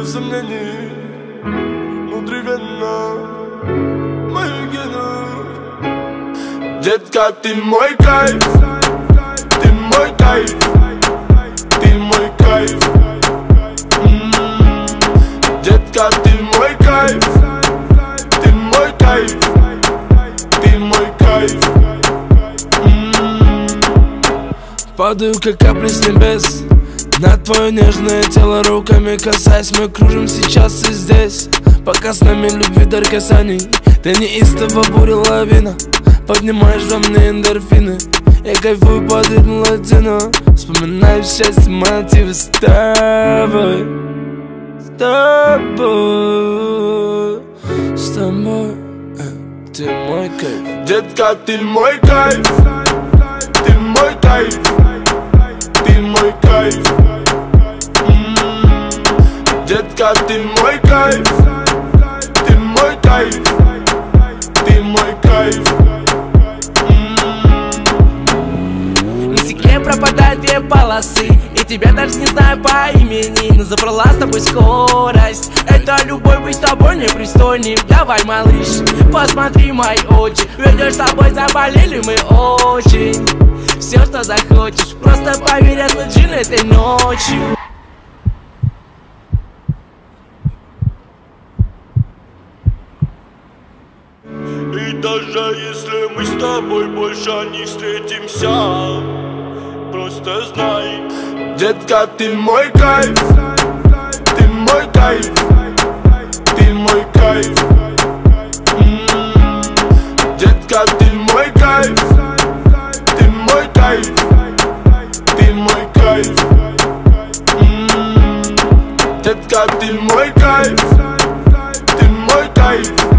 сомнений внутривенно мои гены. Детка, ты мой кайф, ты мой кайф, ты мой кайф. Детка, ты мой кайф, ты мой кайф, ты мой кайф. Падаю, как капли с небес, на твое нежное тело руками касаясь. Мы кружим сейчас и здесь, пока с нами любви дар касаний. Ты неистово буря лавина, поднимаешь во мне эндорфины. Я кайфую под ритм латино, вспоминаю счастье, мотивы с тобой. С тобой, с тобой, ты мой кайф. Детка, ты мой кайф, ты мой кайф, ты мой кайф. Детка, ты мой кайф, ты мой кайф, ты мой кайф. На стекле пропадают две полосы, и тебя даже не знаю по имени, но забрала с тобой скорость. Это любовь, быть с тобой непристойным. Давай, малыш, посмотри мои очи, ведь с тобой заболели мы очень. Все, что захочешь, просто поверь, я случил этой ночью. И даже если мы с тобой больше не встретимся, просто знай, детка, ты мой кайф, ты мой кайф, ты мой кайф. Детка, ты мой кайф, ты мой кайф, ты мой кайф. Детка, ты мой кайф, ты мой кайф.